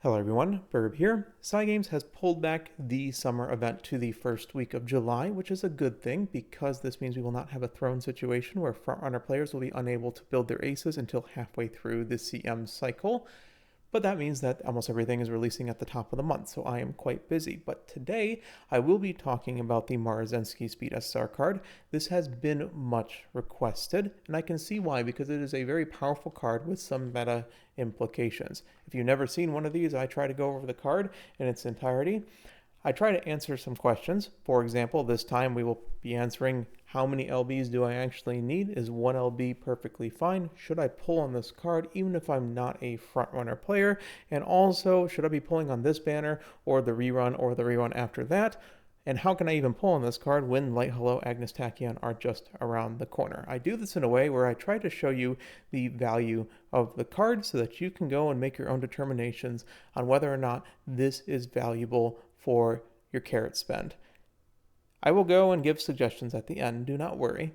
Hello everyone, Burb here. Cygames has pulled back the summer event to the first week of July, which is a good thing because this means we will not have a throne situation where frontrunner players will be unable to build their aces until halfway through the CM cycle. But that means that almost everything is releasing at the top of the month, so I am quite busy. But today, I will be talking about the Maruzensky Speed SSR card. This has been much requested, and I can see why, because it is a very powerful card with some meta implications. If you've never seen one of these, I try to go over the card in its entirety. I try to answer some questions. For example, this time we will be answering how many LBs do I actually need? Is one LB perfectly fine? Should I pull on this card even if I'm not a frontrunner player? And also, should I be pulling on this banner or the rerun after that? And how can I even pull on this card when Light Hello, Agnes Tachyon are just around the corner? I do this in a way where I try to show you the value of the card so that you can go and make your own determinations on whether or not this is valuable for your carrot spend. I will go and give suggestions at the end, do not worry,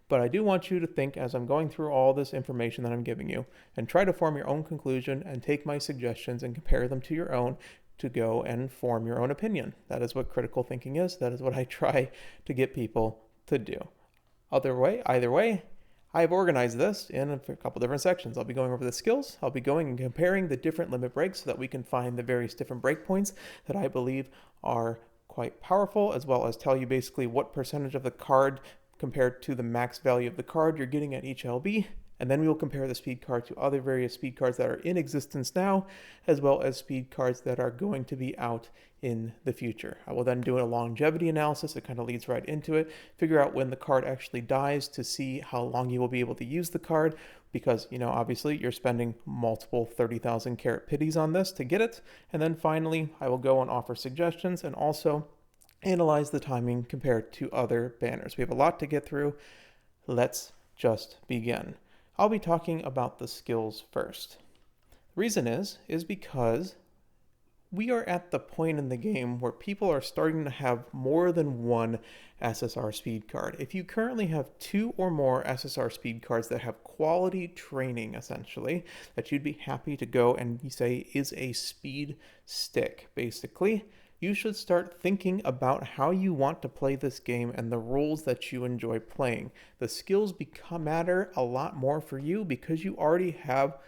but I do want you to think as I'm going through all this information that I'm giving you and try to form your own conclusion and take my suggestions and compare them to your own to go and form your own opinion. That is what critical thinking is. That is what I try to get people to do. Either way, I've organized this in a couple different sections. I'll be going over the skills. I'll be going and comparing the different limit breaks so that we can find the various different breakpoints that I believe are quite powerful, as well as tell you basically what percentage of the card compared to the max value of the card you're getting at each LB. And then we will compare the speed card to other various speed cards that are in existence now, as well as speed cards that are going to be out in the future. I will then do a longevity analysis. It kind of leads right into it. Figure out when the card actually dies to see how long you will be able to use the card, because, obviously you're spending multiple 30,000 carat pities on this to get it. And then finally, I will go and offer suggestions and also analyze the timing compared to other banners. We have a lot to get through. Let's just begin. I'll be talking about the skills first. The reason is because we are at the point in the game where people are starting to have more than one SSR speed card. If you currently have 2 or more SSR speed cards that have quality training, essentially, that you'd be happy to go and say is a speed stick, basically, you should start thinking about how you want to play this game and the rules that you enjoy playing. The skills matter a lot more for you because you already have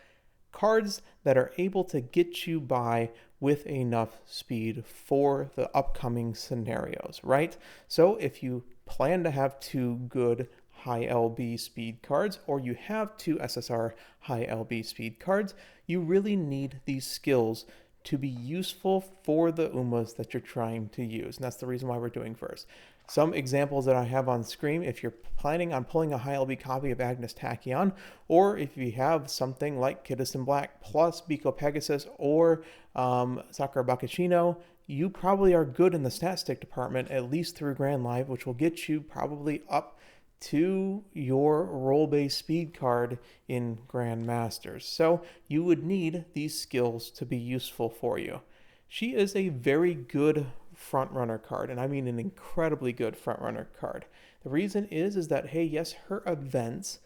cards that are able to get you by with enough speed for the upcoming scenarios, right? So if you plan to have 2 good high LB speed cards, or you have 2 SSR high LB speed cards, you really need these skills to be useful for the UMAs that you're trying to use. And that's the reason why we're doing first. Some examples that I have on screen, if you're planning on pulling a high LB copy of Agnes Tachyon, or if you have something like Kidis in Black plus Biko Pegasus or Sakura Bakashino, you probably are good in the stat stick department, at least through Grand Live, which will get you probably up to your role-based speed card in Grandmasters. So you would need these skills to be useful for you. She is a very good frontrunner card, and I mean an incredibly good frontrunner card. The reason is that, hey, yes, her events,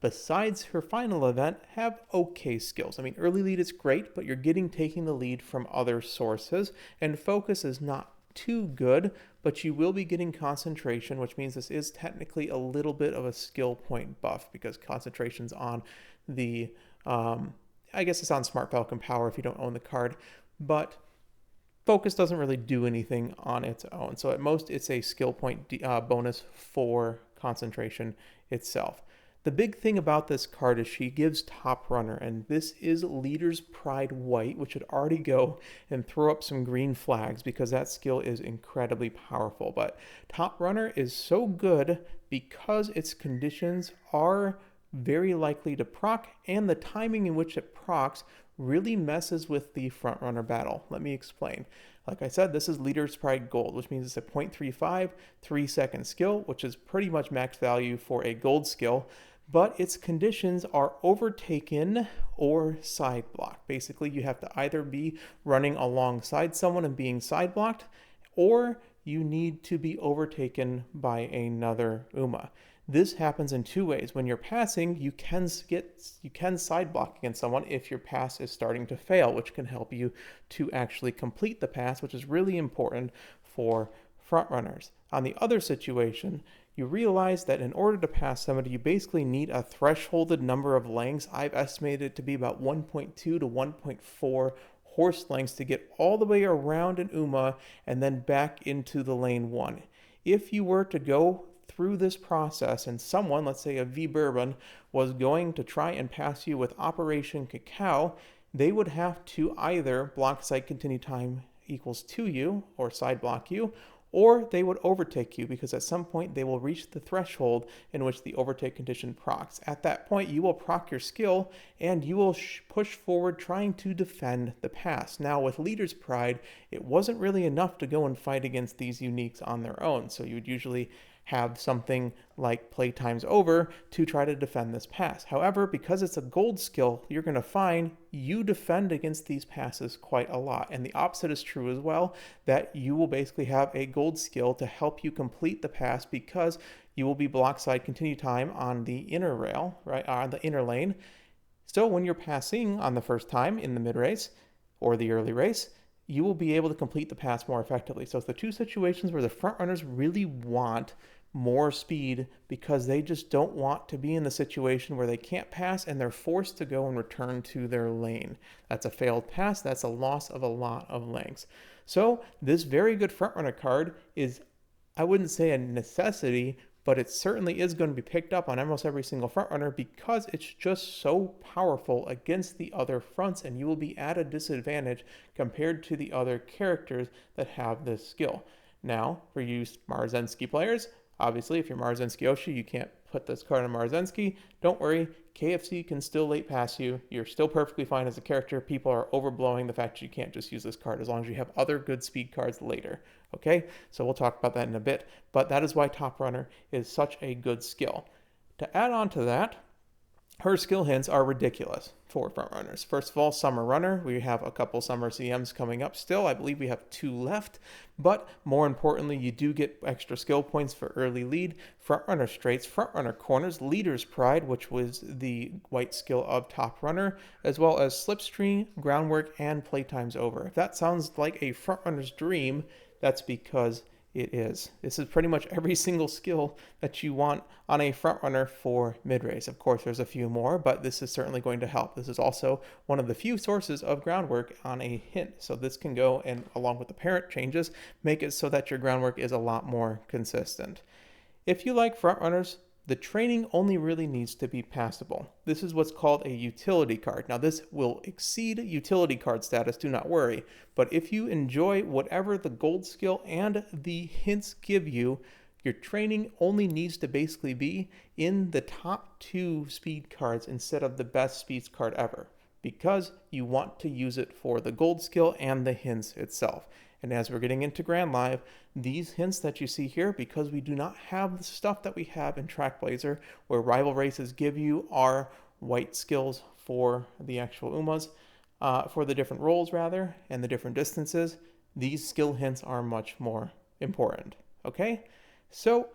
besides her final event, have okay skills. I mean, early lead is great, but you're taking the lead from other sources, and focus is not too good, but you will be getting concentration, which means this is technically a little bit of a skill point buff because concentration's on the, I guess it's on Smart Falcon Power if you don't own the card, but focus doesn't really do anything on its own. So at most, it's a skill point bonus for concentration itself. The big thing about this card is she gives Top Runner, and this is Leader's Pride White, which should already go and throw up some green flags because that skill is incredibly powerful. But Top Runner is so good because its conditions are very likely to proc, and the timing in which it procs really messes with the front runner battle. Let me explain. Like I said, this is Leader's Pride Gold, which means it's a 0.35 3-second skill, which is pretty much max value for a gold skill, but its conditions are overtaken or side blocked. Basically, you have to either be running alongside someone and being side blocked, or you need to be overtaken by another UMA. This happens in two ways. When you're passing, you can side block against someone if your pass is starting to fail, which can help you to actually complete the pass, which is really important for front runners. On the other situation, you realize that in order to pass somebody, you basically need a thresholded number of lengths. I've estimated it to be about 1.2 to 1.4 horse lengths to get all the way around an UMA and then back into the lane 1. If you were to go through this process and someone, let's say a V Bourbon, was going to try and pass you with Operation Cacao, they would have to either block side continue time equals to you or side block you, or they would overtake you because at some point they will reach the threshold in which the overtake condition procs. At that point, you will proc your skill and you will push forward trying to defend the pass. Now, with Leader's Pride, it wasn't really enough to go and fight against these uniques on their own, so you would usually have something like playtime's over to try to defend this pass. However, because it's a gold skill, you're going to find you defend against these passes quite a lot. And the opposite is true as well, that you will basically have a gold skill to help you complete the pass because you will be block side continue time on the inner rail, right, on the inner lane. So when you're passing on the first time in the mid race or the early race, you will be able to complete the pass more effectively. So it's the two situations where the front runners really want more speed because they just don't want to be in the situation where they can't pass and they're forced to go and return to their lane. That's a failed pass. That's a loss of a lot of lengths. So this very good front runner card is, I wouldn't say a necessity, but it certainly is going to be picked up on almost every single front runner because it's just so powerful against the other fronts, and you will be at a disadvantage compared to the other characters that have this skill. Now, for you Maruzensky players, obviously, if you're Maruzensky Oshi, you can't put this card on Maruzensky. Don't worry, KFC can still late pass you. You're still perfectly fine as a character. People are overblowing the fact that you can't just use this card as long as you have other good speed cards later. Okay, so we'll talk about that in a bit. But that is why Top Runner is such a good skill. To add on to that, her skill hints are ridiculous for front runners. First of all, Summer Runner. We have a couple Summer CMs coming up still. I believe we have 2 left. But more importantly, you do get extra skill points for early lead, front runner straights, front runner corners, Leader's Pride, which was the white skill of Top Runner, as well as Slipstream, Groundwork, and Playtime's Over. If that sounds like a front runner's dream, that's because it is. This is pretty much every single skill that you want on a front runner for mid-race. Of course, there's a few more, but this is certainly going to help. This is also one of the few sources of groundwork on a hint. So this can go and, along with the parent changes, make it so that your groundwork is a lot more consistent. If you like front runners, the training only really needs to be passable. This is what's called a utility card. Now, this will exceed utility card status, do not worry. But if you enjoy whatever the gold skill and the hints give you, your training only needs to basically be in the top 2 speed cards instead of the best speed card ever, because you want to use it for the gold skill and the hints itself. And as we're getting into Grand Live, these hints that you see here, because we do not have the stuff that we have in Trackblazer, where rival races give you our white skills for the actual UMAs, for the different roles rather, and the different distances, these skill hints are much more important. Okay? So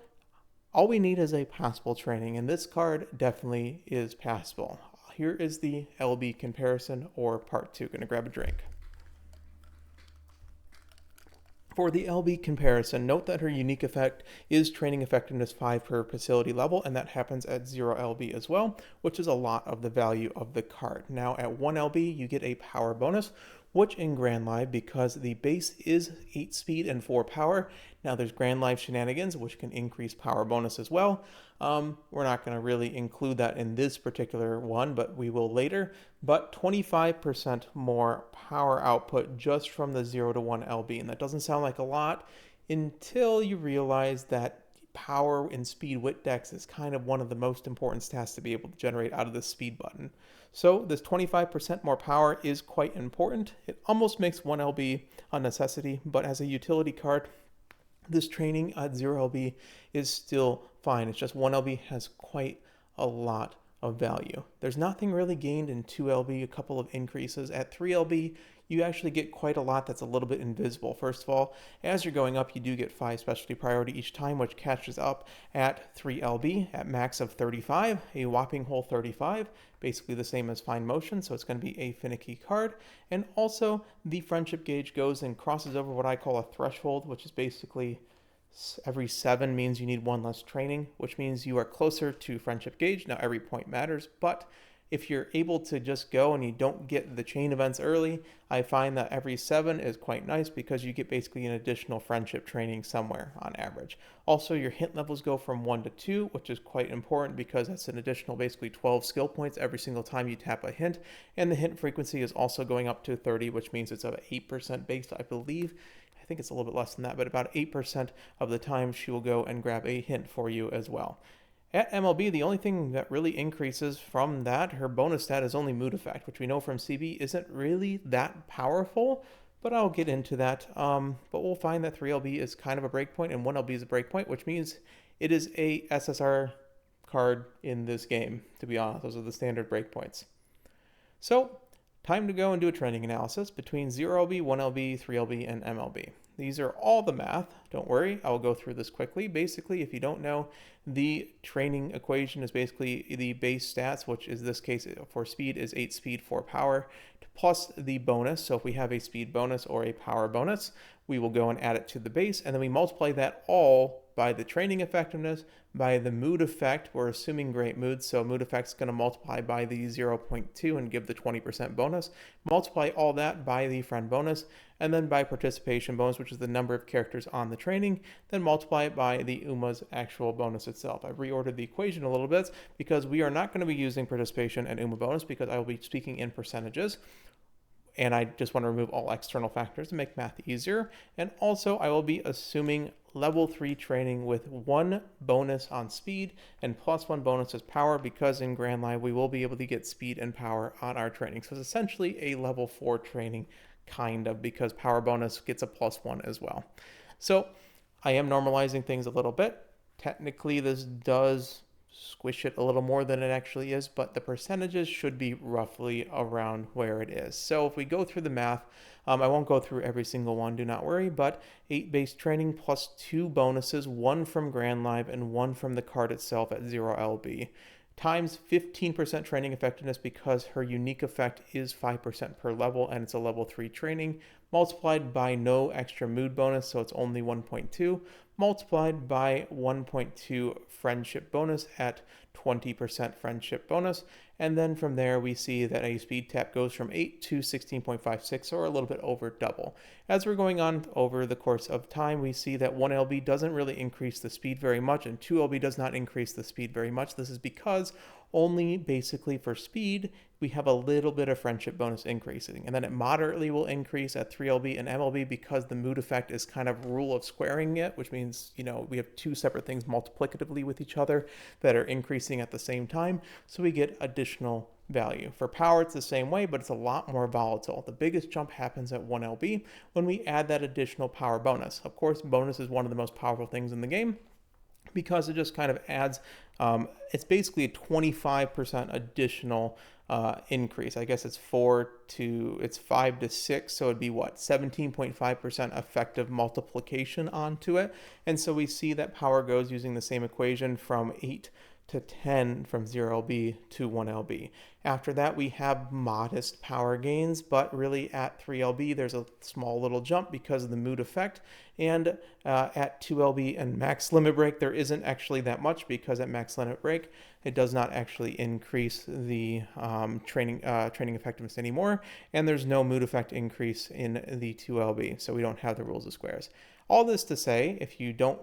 all we need is a passable training, and this card definitely is passable. Here is the LB comparison, or part 2. Gonna grab a drink. For the LB comparison, note that her unique effect is training effectiveness 5 per facility level, and that happens at 0 LB as well, which is a lot of the value of the card. Now at 1 LB, you get a power bonus, which in Grand Live, because the base is 8 speed and 4 power, now there's Grand Live shenanigans, which can increase power bonus as well. We're not going to really include that in this particular one, but we will later. But 25% more power output just from the 0 to 1 LB. And that doesn't sound like a lot until you realize that power and speed with dex is kind of one of the most important stats to be able to generate out of the speed button. So this 25% more power is quite important. It almost makes 1 LB a necessity, but as a utility card, this training at 0 LB is still fine. It's just 1 LB has quite a lot of value. There's nothing really gained in 2 LB, a couple of increases. At 3 LB, you actually get quite a lot that's a little bit invisible. First of all, as you're going up, you do get 5 specialty priority each time, which catches up at 3 LB at max of 35, a whopping whole 35, basically the same as fine motion, so it's going to be a finicky card. And also, the friendship gauge goes and crosses over what I call a threshold, which is basically every 7 means you need 1 less training, which means you are closer to friendship gauge. Now, every point matters, but if you're able to just go and you don't get the chain events early, I find that every 7 is quite nice because you get basically an additional friendship training somewhere on average. Also, your hint levels go from 1 to 2, which is quite important because that's an additional basically 12 skill points every single time you tap a hint. And the hint frequency is also going up to 30, which means it's about 8% based, I believe. I think it's a little bit less than that, but about 8% of the time she will go and grab a hint for you as well. At MLB, the only thing that really increases from that, her bonus stat, is only mood effect, which we know from CB isn't really that powerful, but I'll get into that. But we'll find that 3LB is kind of a breakpoint and 1LB is a breakpoint, which means it is a SSR card in this game, to be honest. Those are the standard breakpoints. So, time to go and do a training analysis between 0LB, 1LB, 3LB, and MLB. These are all the math. Don't worry, I'll go through this quickly. Basically, if you don't know, the training equation is basically the base stats, which is this case for speed is 8 speed, 4 power, plus the bonus. So if we have a speed bonus or a power bonus, we will go and add it to the base, and then we multiply that all by the training effectiveness, by the mood effect. We're assuming great mood, so mood effect is going to multiply by the 0.2 and give the 20% bonus. Multiply all that by the friend bonus, and then by participation bonus, which is the number of characters on the training, then multiply it by the UMA's actual bonus itself. I've reordered the equation a little bit because we are not going to be using participation and UMA bonus because I will be speaking in percentages. And I just want to remove all external factors to make math easier. And also, I will be assuming level 3 training with 1 bonus on speed and plus 1 bonus as power, because in Grand Live we will be able to get speed and power on our training. So it's essentially a level 4 training, kind of, because power bonus gets a +1 as well. So I am normalizing things a little bit. Technically, this does squish it a little more than it actually is, but the percentages should be roughly around where it is. So if we go through the math, I won't go through every single one, do not worry, but 8 base training plus 2 bonuses, 1 from Grand Live and 1 from the card itself at 0LB, times 15% training effectiveness because her unique effect is 5% per level and it's a level 3 training, multiplied by no extra mood bonus, so it's only 1.2, multiplied by 1.2 friendship bonus at 20% friendship bonus. And then from there, we see that a speed tap goes from 8 to 16.56, or a little bit over double. As we're going on over the course of time, we see that 1LB doesn't really increase the speed very much, and 2LB does not increase the speed very much. This is because only basically for speed, we have a little bit of friendship bonus increasing. And then it moderately will increase at 3LB and MLB because the mood effect is kind of rule of squaring it, which means, we have 2 separate things multiplicatively with each other that are increasing at the same time. So we get additional value. For power, it's the same way, but it's a lot more volatile. The biggest jump happens at 1LB when we add that additional power bonus. Of course, bonus is one of the most powerful things in the game, because it just kind of adds, it's basically a 25% additional increase. I guess it's 5 to 6, so it'd be 17.5% effective multiplication onto it. And so we see that power goes using the same equation from 8 to 10 from 0LB to 1LB. After that, we have modest power gains, but really at 3LB, there's a small little jump because of the mood effect. And at 2LB and max limit break, there isn't actually that much, because at max limit break, it does not actually increase the training effectiveness anymore. And there's no mood effect increase in the 2LB, so we don't have the rules of squares. All this to say, if you don't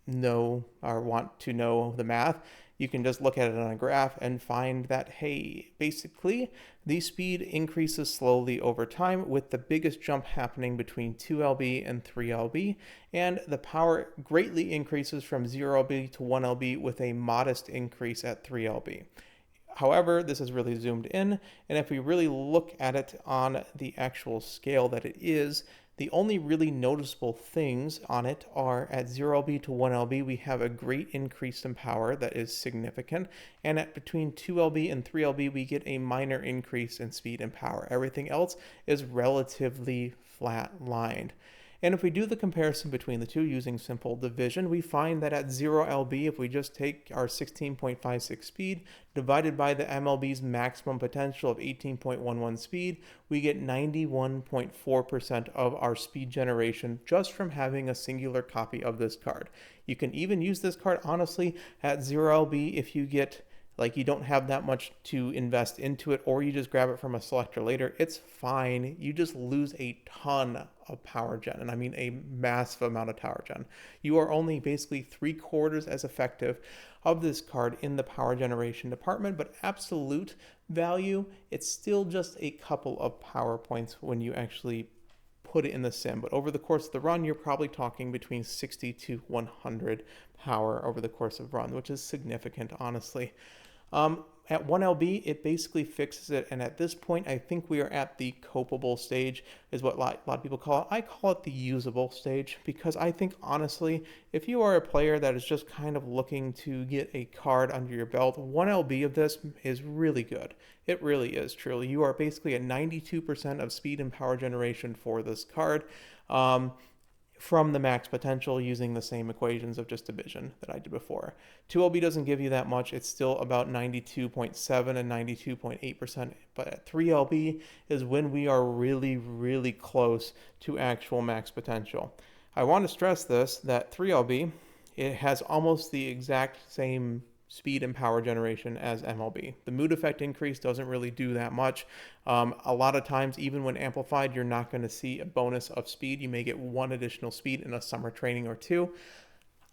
know or want to know the math, you can just look at it on a graph and find that, hey, basically the speed increases slowly over time, with the biggest jump happening between 2LB and 3LB, and the power greatly increases from 0LB to 1LB with a modest increase at 3LB. However, this is really zoomed in, and if we really look at it on the actual scale that it is, the only really noticeable things on it are at 0LB to 1LB, we have a great increase in power that is significant, and at between 2LB and 3LB, we get a minor increase in speed and power. Everything else is relatively flat-lined. And if we do the comparison between the two using simple division, we find that at 0 LB, if we just take our 16.56 speed divided by the MLB's maximum potential of 18.11 speed, we get 91.4% of our speed generation just from having a singular copy of this card. You can even use this card, honestly, at 0 LB if you get you don't have that much to invest into it, or you just grab it from a selector later, it's fine. You just lose a ton of power gen, and I mean a massive amount of power gen. You are only basically 3/4 as effective of this card in the power generation department, but absolute value, it's still just a couple of power points when you actually put it in the sim. But over the course of the run, you're probably talking between 60 to 100 power over the course of run, which is significant, honestly. At 1LB, it basically fixes it, and at this point, I think we are at the copable stage, is what a lot of people call it. I call it the usable stage, because I think, honestly, if you are a player that is just kind of looking to get a card under your belt, 1LB of this is really good. It really is, truly. You are basically at 92% of speed and power generation for this card. From the max potential using the same equations of just division that I did before. 2LB doesn't give you that much. It's still about 92.7 and 92.8%, but at 3LB is when we are really, really close to actual max potential. I want to stress this, that 3LB, it has almost the exact same speed and power generation as MLB. The mood effect increase doesn't really do that much. A lot of times, even when amplified, you're not going to see a bonus of speed. You may get one additional speed in a summer training or two.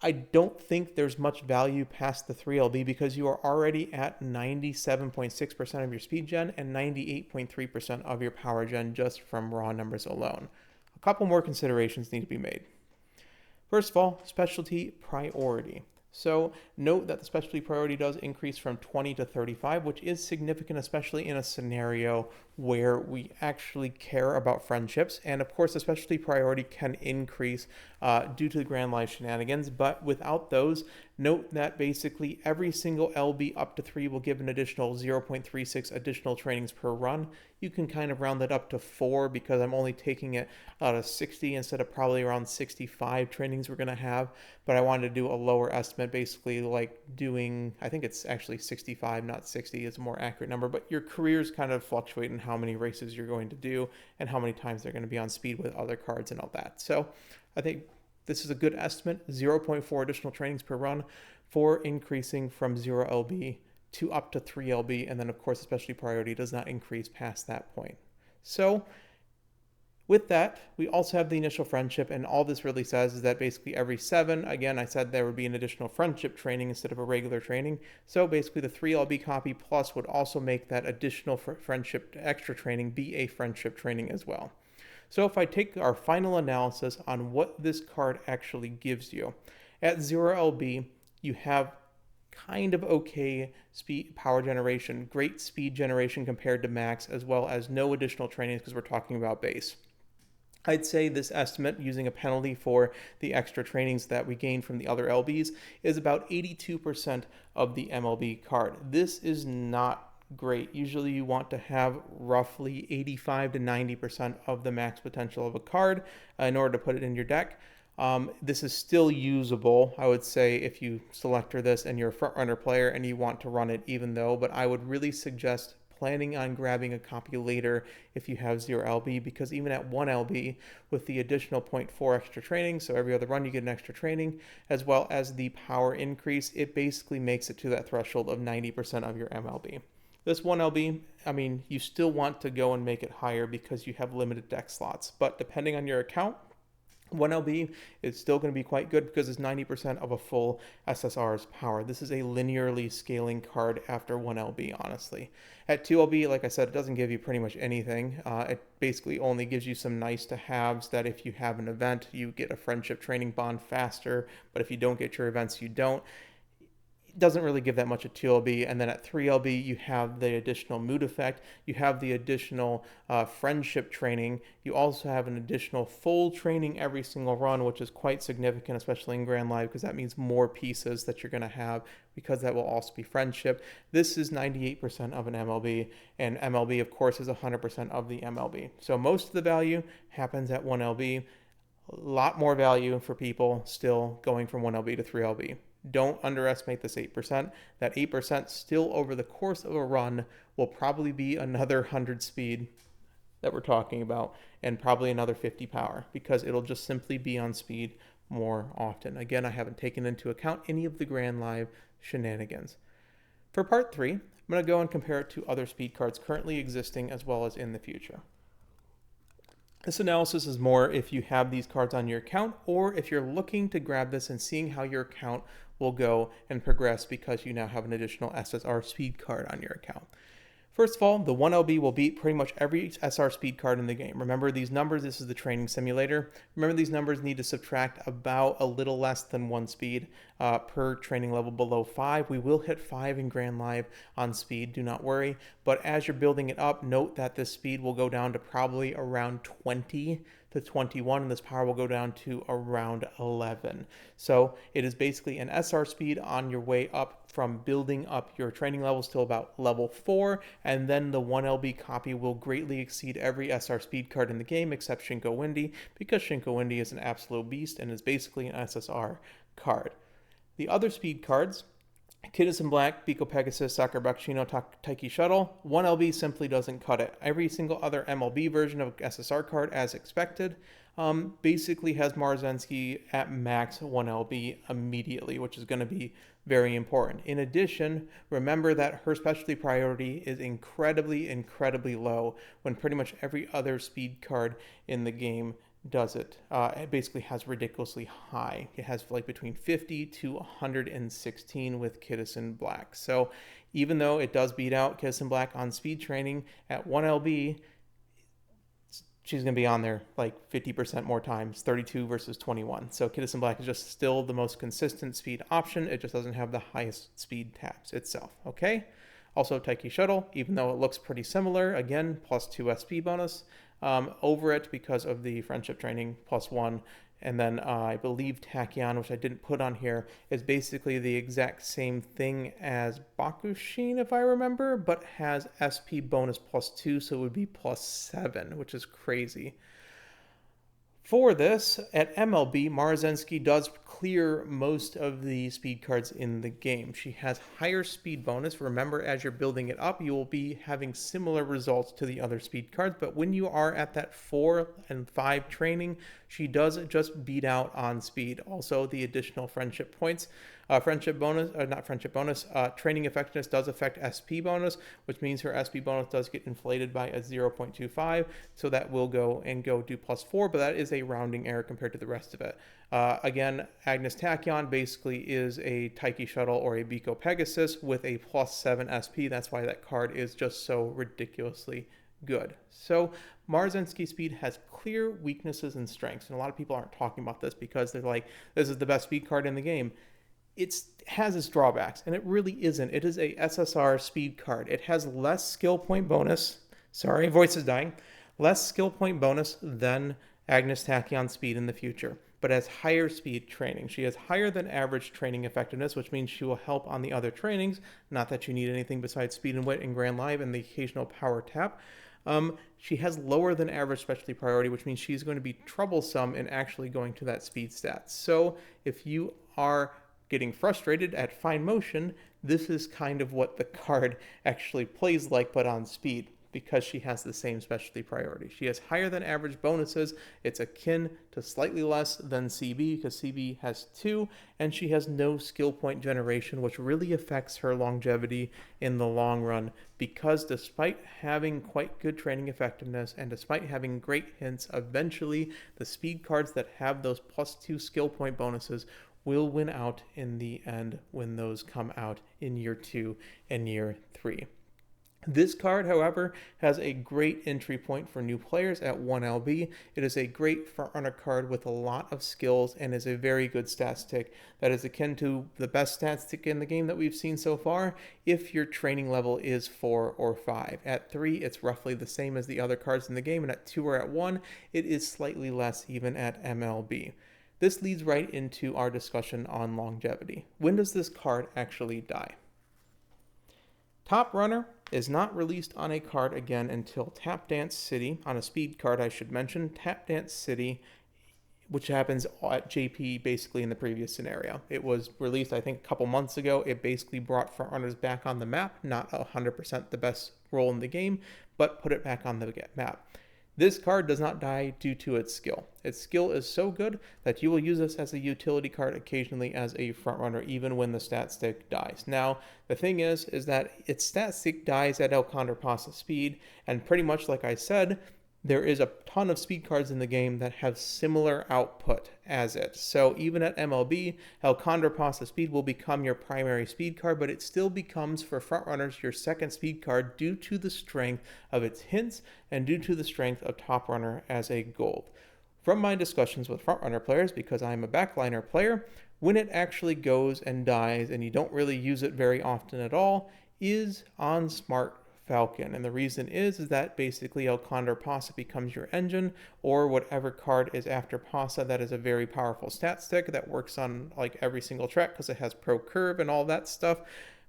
I don't think there's much value past the 3LB because you are already at 97.6% of your speed gen and 98.3% of your power gen just from raw numbers alone. A couple more considerations need to be made. First of all, specialty priority. So note that the specialty priority does increase from 20 to 35, which is significant, especially in a scenario where we actually care about friendships. And of course, the specialty priority can increase due to the Grand Life shenanigans, but without those, note that basically every single LB up to 3 will give an additional 0.36 additional trainings per run. You can kind of round that up to 4 because I'm only taking it out of 60 instead of probably around 65 trainings we're going to have. But I wanted to do a lower estimate, basically like doing, I think it's actually 65, not 60 is a more accurate number. But your careers kind of fluctuate in how many races you're going to do and how many times they're going to be on speed with other cards and all that. So I think this is a good estimate, 0.4 additional trainings per run for increasing from 0 LB to up to 3 LB, and then of course especially priority does not increase past that point. So with that, we also have the initial friendship, and all this really says is that basically every 7, again I said there would be an additional friendship training instead of a regular training, so basically the 3 LB copy plus would also make that additional friendship extra training be a friendship training as well. So if I take our final analysis on what this card actually gives you, at 0 LB you have kind of okay speed power generation, great speed generation compared to max, as well as no additional trainings because we're talking about base. I'd say this estimate, using a penalty for the extra trainings that we gained from the other LBs, is about 82% of the MLB card. This is not great. Usually you want to have roughly 85 to 90% of the max potential of a card in order to put it in your deck. This is still usable, I would say, if you selector this and you're a front runner player and you want to run it even though, but I would really suggest planning on grabbing a copy later if you have 0 LB, because even at 1 LB with the additional 0.4 extra training, so every other run you get an extra training, as well as the power increase, it basically makes it to that threshold of 90% of your MLB. This 1 LB, I mean, you still want to go and make it higher because you have limited deck slots, but depending on your account, 1 LB is still going to be quite good because it's 90% of a full SSR's power. This is a linearly scaling card after 1 LB, honestly. At 2 LB, like I said, it doesn't give you pretty much anything. It basically only gives you some nice to haves that if you have an event, you get a friendship training bond faster, but if you don't get your events, you don't. doesn't really give that much at 2LB. And then at 3LB, you have the additional mood effect. You have the additional friendship training. You also have an additional full training every single run, which is quite significant, especially in Grand Live, because that means more pieces that you're going to have, because that will also be friendship. This is 98% of an MLB, and MLB, of course, is 100% of the MLB. So most of the value happens at 1LB. A lot more value for people still going from 1LB to 3LB. Don't underestimate this 8%. That 8% still over the course of a run will probably be another 100 speed that we're talking about, and probably another 50 power, because it'll just simply be on speed more often. Again, I haven't taken into account any of the Grand Live shenanigans. For part 3, I'm going to go and compare it to other speed cards currently existing as well as in the future. This analysis is more if you have these cards on your account, or if you're looking to grab this and seeing how your account will go and progress because you now have an additional SSR speed card on your account. First of all, the 1LB will beat pretty much every SR speed card in the game. Remember these numbers, this is the training simulator. Remember these numbers need to subtract about a little less than 1 speed per training level below 5. We will hit 5 in Grand Live on speed, do not worry. But as you're building it up, note that this speed will go down to probably around 20 to 21, and this power will go down to around 11. So it is basically an SR speed on your way up from building up your training levels till about level 4, and then the 1LB copy will greatly exceed every SR speed card in the game except Shinko Windy, because Shinko Windy is an absolute beast and is basically an SSR card. The other speed cards, Kidus in Black, Biko Pegasus, Sakura Bakushino, Taiki Shuttle, 1LB simply doesn't cut it. Every single other MLB version of SSR card, as expected, basically has Maruzensky at max 1LB immediately, which is going to be very important. In addition, remember that her specialty priority is incredibly, incredibly low when pretty much every other speed card in the game does it. It basically has ridiculously high. It has like between 50 to 116 with Kidus in Black. So even though it does beat out Kidus in Black on speed training at 1LB, she's going to be on there like 50% more times, 32 versus 21. So Kidus in Black is just still the most consistent speed option. It just doesn't have the highest speed tabs itself, okay? Also Taiki Shuttle, even though it looks pretty similar, again, plus 2 SP bonus over it because of the friendship training, plus 1. And then I believe Tachyon, which I didn't put on here, is basically the exact same thing as Bakushin, if I remember, but has SP bonus plus 2, so it would be plus 7, which is crazy. For this, at MLB, Maruzensky does clear most of the speed cards in the game. She has higher speed bonus. Remember, as you're building it up, you will be having similar results to the other speed cards, but when you are at that 4 and 5 training, she does just beat out on speed. Also, the additional friendship points. Training effectiveness does affect SP bonus, which means her SP bonus does get inflated by a 0.25, so that will go do plus 4, but that is a rounding error compared to the rest of it. Again, Agnes Tachyon basically is a Taiki Shuttle or a Biko Pegasus with a plus 7 SP. That's why that card is just so ridiculously good. So Maruzensky speed has clear weaknesses and strengths, and a lot of people aren't talking about this because they're like, this is the best speed card in the game. It has its drawbacks, and it really isn't. It is a SSR speed card. It has less skill point bonus. Sorry, voice is dying. Less skill point bonus than Agnes Tachyon speed in the future, but has higher speed training. She has higher than average training effectiveness, which means she will help on the other trainings. Not that you need anything besides speed and wit in Grand Live and the occasional power tap. She has lower than average specialty priority, which means she's going to be troublesome in actually going to that speed stat. So if you are getting frustrated at fine motion, this is kind of what the card actually plays like, but on speed, because she has the same specialty priority. She has higher than average bonuses. It's akin to slightly less than CB, because CB has 2, and she has no skill point generation, which really affects her longevity in the long run, because despite having quite good training effectiveness and despite having great hints, eventually the speed cards that have those plus 2 skill point bonuses will win out in the end when those come out in year 2 and year 3. This card, however, has a great entry point for new players at 1 LB. It is a great frontrunner card with a lot of skills and is a very good stat stick that is akin to the best stat stick in the game that we've seen so far if your training level is 4 or 5. At 3, it's roughly the same as the other cards in the game, and at 2 or at 1, it is slightly less even at MLB. This leads right into our discussion on longevity. When does this card actually die? Top Runner is not released on a card again until Tap Dance City, on a speed card I should mention, Tap Dance City, which happens at JP basically in the previous scenario. It was released, I think, a couple months ago. It basically brought frontrunners back on the map, not 100% the best role in the game, but put it back on the map. This card does not die due to its skill. Its skill is so good that you will use this as a utility card occasionally as a frontrunner, even when the stat stick dies. Now, the thing is that its stat stick dies at El Condorpasa speed, and pretty much like I said, there is a ton of speed cards in the game that have similar output as it. So even at MLB, El Condorpasa speed will become your primary speed card, but it still becomes, for frontrunners, your second speed card due to the strength of its hints and due to the strength of Top Runner as a gold. From my discussions with frontrunner players, because I'm a backliner player, when it actually goes and dies and you don't really use it very often at all is on Smart Falcon. And the reason is that basically El Condorpasa becomes your engine, or whatever card is after Pasa that is a very powerful stat stick that works on like every single track because it has Pro Curve and all that stuff.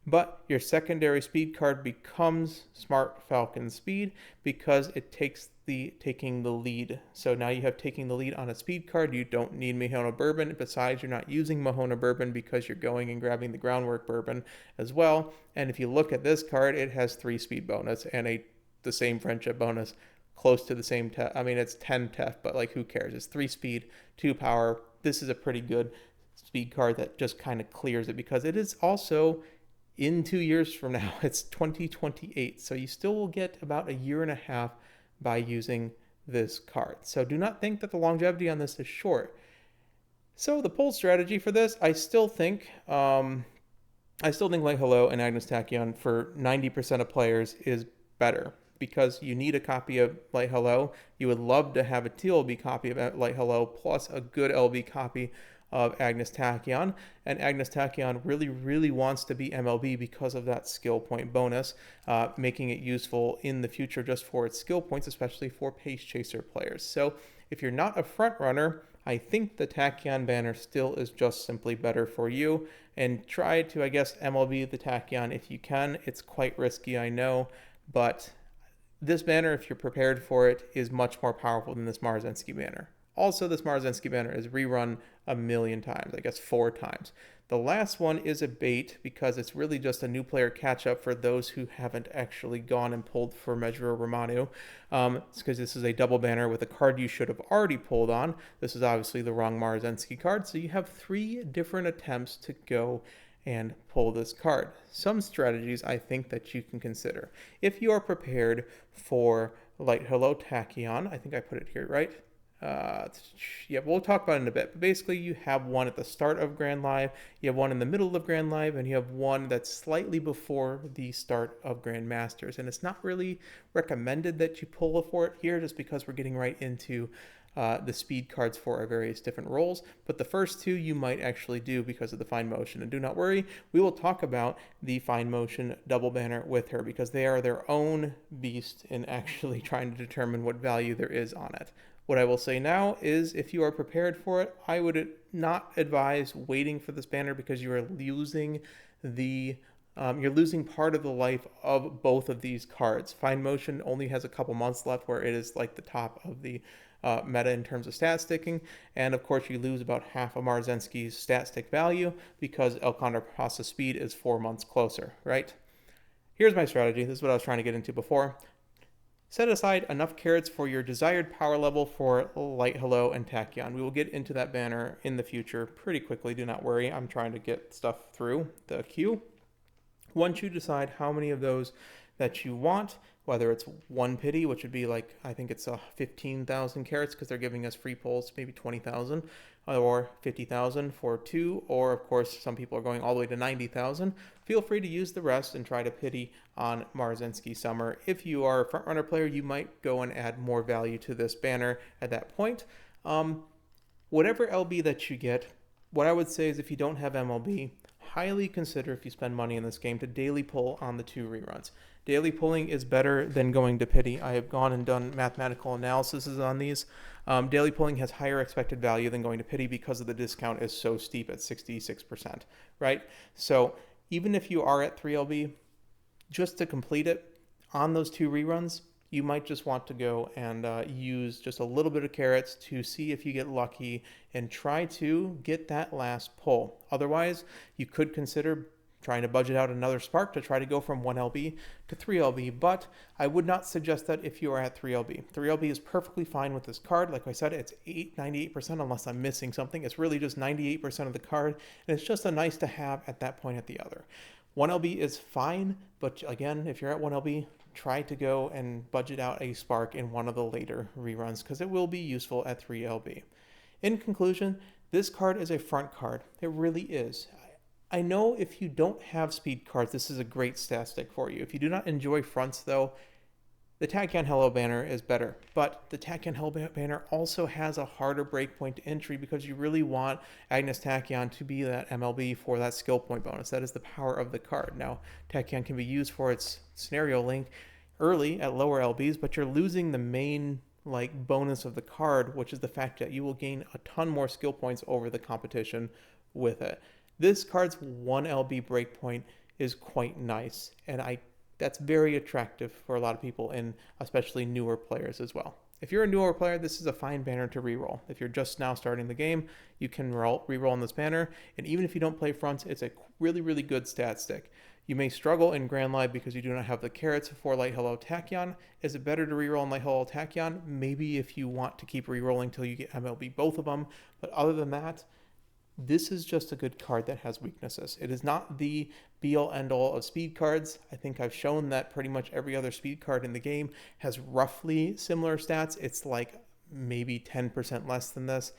But your secondary speed card becomes Smart Falcon speed because it takes taking the lead. So now you have taking the lead on a speed card. You don't need Mahona Bourbon. Besides, you're not using Mahona Bourbon because you're going and grabbing the Groundwork Bourbon as well. And if you look at this card, it has 3 speed bonus and the same friendship bonus, close to the same TEF. I mean, it's 10 TEF, but like who cares? It's 3 speed, 2 power. This is a pretty good speed card that just kind of clears it because it is also in 2 years from now. It's 2028. So you still will get about a year and a half by using this card. So do not think that the longevity on this is short. So the pull strategy for this, I still think Like Hello and Agnes Tachyon for 90% of players is better because you need a copy of Light Hello. You would love to have a TLB copy of Light Hello plus a good LB copy of Agnes Tachyon, and Agnes Tachyon really, really wants to be MLB because of that skill point bonus, making it useful in the future just for its skill points, especially for Pace Chaser players. So if you're not a front runner, I think the Tachyon banner still is just simply better for you, and try to, I guess, MLB the Tachyon if you can. It's quite risky, I know, but this banner, if you're prepared for it, is much more powerful than this Maruzensky banner. Also, this Maruzensky banner is rerun a million times, I guess 4 times. The last one is a bait because it's really just a new player catch-up for those who haven't actually gone and pulled for Measure Romanu. It's because this is a double banner with a card you should have already pulled on. This is obviously the wrong Maruzensky card, so you have 3 different attempts to go and pull this card. Some strategies I think that you can consider. If you are prepared for Light Hello Tachyon, I think I put it here, right? Yeah, we'll talk about it in a bit, but basically you have one at the start of Grand Live, you have one in the middle of Grand Live, and you have one that's slightly before the start of Grand Masters. And it's not really recommended that you pull for it here just because we're getting right into the speed cards for our various different roles, but the first 2 you might actually do because of the fine motion. And do not worry, we will talk about the fine motion double banner with her because they are their own beast in actually trying to determine what value there is on it. What I will say now is if you are prepared for it, I would not advise waiting for this banner because you are losing you're losing part of the life of both of these cards. Fine Motion only has a couple months left where it is like the top of the meta in terms of stat sticking, and of course you lose about half of Maruzensky's stat stick value because El Condorpasa speed is 4 months closer, right? Here's my strategy. This is what I was trying to get into before. Set aside enough carrots for your desired power level for Light Hello and Tachyon. We will get into that banner in the future pretty quickly. Do not worry. I'm trying to get stuff through the queue. Once you decide how many of those that you want, whether it's 1 pity, which would be like, I think it's 15,000 carats because they're giving us free pulls, maybe 20,000, or 50,000 for 2, or of course some people are going all the way to 90,000. Feel free to use the rest and try to pity on Maruzensky Summer. If you are a frontrunner player, you might go and add more value to this banner at that point. Whatever LB that you get, what I would say is if you don't have MLB, highly consider, if you spend money in this game, to daily pull on the 2 reruns. Daily pulling is better than going to pity. I have gone and done mathematical analysis on these. Daily pulling has higher expected value than going to pity because of the discount is so steep at 66%, right? So even if you are at 3LB, just to complete it on those 2 reruns, you might just want to go and use just a little bit of carrots to see if you get lucky and try to get that last pull. Otherwise, you could consider trying to budget out another spark to try to go from 1LB to 3LB, but I would not suggest that if you are at 3LB. 3LB is perfectly fine with this card. Like I said, it's 98% unless I'm missing something. It's really just 98% of the card, and it's just a nice to have at that point at the other. 1LB is fine, but again, if you're at 1LB, try to go and budget out a spark in one of the later reruns because it will be useful at 3LB. In conclusion, this card is a front card. It really is. I know if you don't have speed cards, this is a great stat stick for you. If you do not enjoy fronts, though, the Tachyon Hello banner is better. But the Tachyon Hello banner also has a harder breakpoint to entry because you really want Agnes Tachyon to be that MLB for that skill point bonus. That is the power of the card. Now, Tachyon can be used for its scenario link early at lower LBs, but you're losing the main bonus of the card, which is the fact that you will gain a ton more skill points over the competition with it. This card's 1LB breakpoint is quite nice, and that's very attractive for a lot of people, and especially newer players as well. If you're a newer player, this is a fine banner to reroll. If you're just now starting the game, you can reroll on this banner, and even if you don't play fronts, it's a really, really good stat stick. You may struggle in Grand Live because you do not have the carrots for Light Hello Tachyon. Is it better to reroll in Light Hello Tachyon? Maybe if you want to keep rerolling until you get MLB both of them, but other than that, this is just a good card that has weaknesses. It is not the be-all end-all of speed cards. I think I've shown that pretty much every other speed card in the game has roughly similar stats. It's like maybe 10% less than this.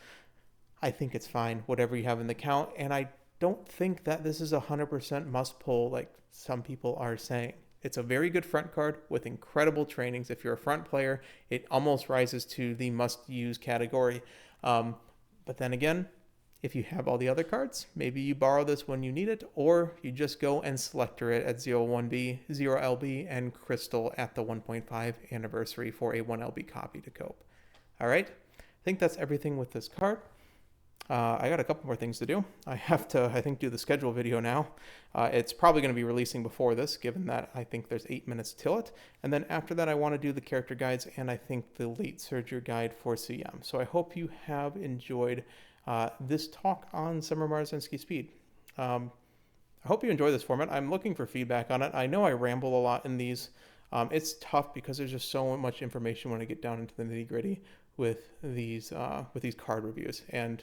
I think it's fine, whatever you have in the count, and I don't think that this is 100% must-pull like some people are saying. It's a very good front card with incredible trainings. If you're a front player, it almost rises to the must-use category. But then again, if you have all the other cards, maybe you borrow this when you need it, or you just go and selector it at 01B, 0LB, and Crystal at the 1.5 anniversary for a 1LB copy to cope. All right, I think that's everything with this card. I got a couple more things to do. I have to, I think, do the schedule video now. It's probably going to be releasing before this, given that I think there's 8 minutes till it. And then after that, I want to do the character guides and I think the late surger guide for CM. So I hope you have enjoyed this talk on Summer Maruzensky Speed. I hope you enjoy this format. I'm looking for feedback on it. I know I ramble a lot in these. It's tough because there's just so much information when I get down into the nitty-gritty with these card reviews, and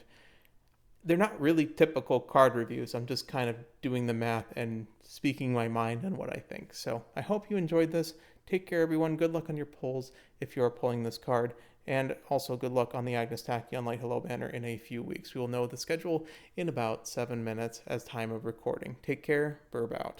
they're not really typical card reviews. I'm just kind of doing the math and speaking my mind on what I think. So I hope you enjoyed this. Take care, everyone. Good luck on your pulls if you're pulling this card. And also good luck on the Agnes Tachyon Light Hello banner in a few weeks. We will know the schedule in about 7 minutes as time of recording. Take care. Burb out.